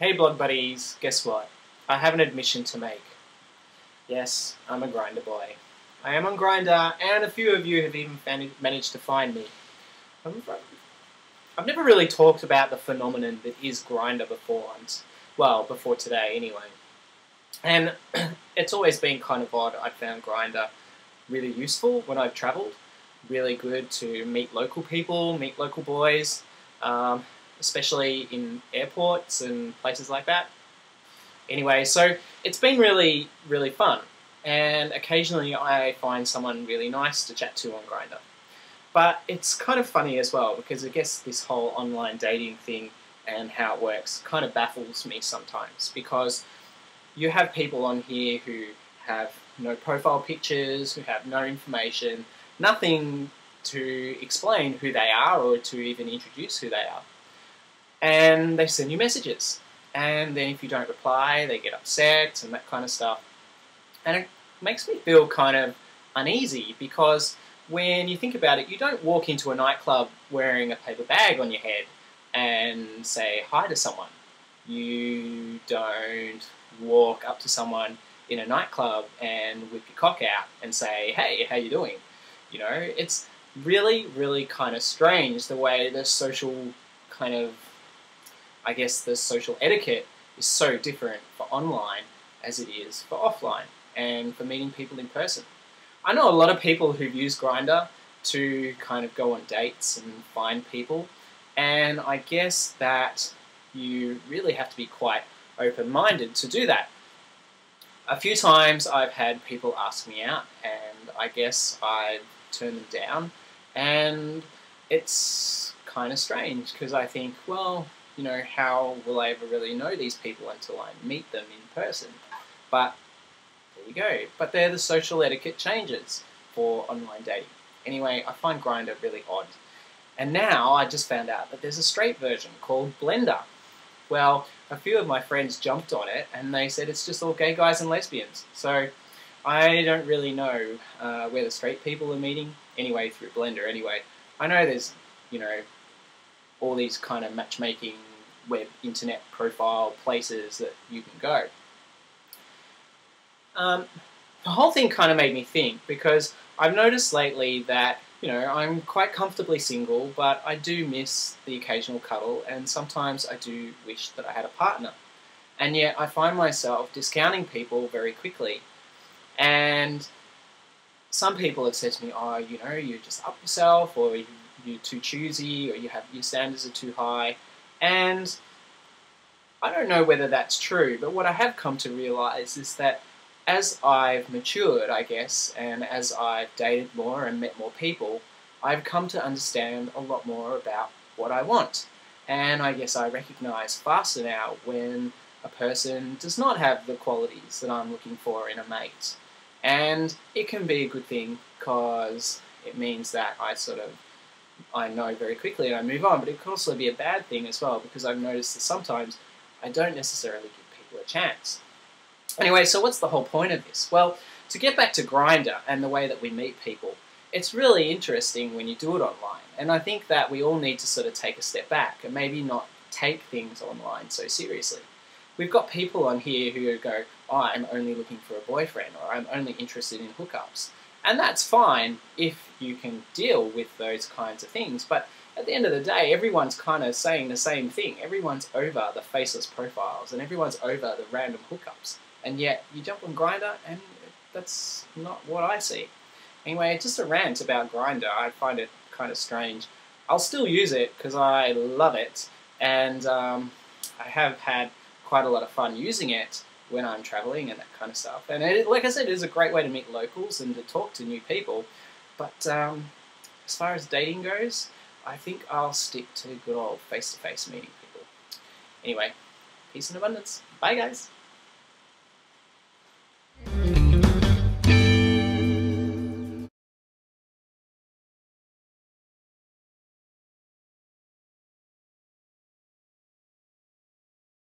Hey blog buddies, guess what? I have an admission to make. Yes, I'm a Grindr boy. I am on Grindr, and a few of you have even managed to find me. I've never really talked about the phenomenon that is Grindr before, before today anyway. And it's always been kind of odd. I found Grindr really useful when I've travelled. Really good to meet local people, meet local boys. Especially in airports and places like that. Anyway, so it's been really, really fun, and occasionally I find someone really nice to chat to on Grindr. But it's kind of funny as well, because I guess this whole online dating thing and how it works kind of baffles me sometimes, because you have people on here who have no profile pictures, who have no information, nothing to explain who they are or to even introduce who they are. And they send you messages, and then if you don't reply, they get upset and that kind of stuff. And it makes me feel kind of uneasy, because when you think about it, you don't walk into a nightclub wearing a paper bag on your head and say hi to someone. You don't walk up to someone in a nightclub and whip your cock out and say, hey, how you doing? You know, it's really, really kind of strange the way the social kind of, I guess the social etiquette is so different for online as it is for offline and for meeting people in person. I know a lot of people who've used Grindr to kind of go on dates and find people, and I guess that you really have to be quite open-minded to do that. A few times I've had people ask me out, and I guess I've turned them down, and it's kind of strange because I think, well, you know, how will I ever really know these people until I meet them in person? But there you go. But they're the social etiquette changes for online dating. Anyway, I find Grindr really odd. And now I just found out that there's a straight version called Blender. Well, a few of my friends jumped on it and they said it's just all gay guys and lesbians. So I don't really know where the straight people are meeting anyway through Blender anyway. I know there's, you know, all these kind of matchmaking web internet profile places that you can go. The whole thing kind of made me think, because I've noticed lately that, you know, I'm quite comfortably single, but I do miss the occasional cuddle, and sometimes I do wish that I had a partner. And yet I find myself discounting people very quickly. And some people have said to me, oh, you know, you just up yourself, or you're too choosy, or your standards are too high. And I don't know whether that's true, but what I have come to realise is that as I've matured, I guess, and as I've dated more and met more people, I've come to understand a lot more about what I want. And I guess I recognise faster now when a person does not have the qualities that I'm looking for in a mate. And it can be a good thing, because it means that I know very quickly and I move on, but it can also be a bad thing as well, because I've noticed that sometimes I don't necessarily give people a chance. Anyway, so what's the whole point of this? Well, to get back to Grindr and the way that we meet people, it's really interesting when you do it online, and I think that we all need to sort of take a step back and maybe not take things online so seriously. We've got people on here who go, oh, I'm only looking for a boyfriend, or I'm only interested in hookups. And that's fine if you can deal with those kinds of things, but at the end of the day, everyone's kind of saying the same thing. Everyone's over the faceless profiles, and everyone's over the random hookups. And yet, you jump on Grindr, and that's not what I see. Anyway, just a rant about Grindr. I find it kind of strange. I'll still use it because I love it, and I have had quite a lot of fun using it when I'm travelling and that kind of stuff. And like I said, it is a great way to meet locals and to talk to new people. But as far as dating goes, I think I'll stick to good old face-to-face meeting people. Anyway, peace and abundance. Bye, guys.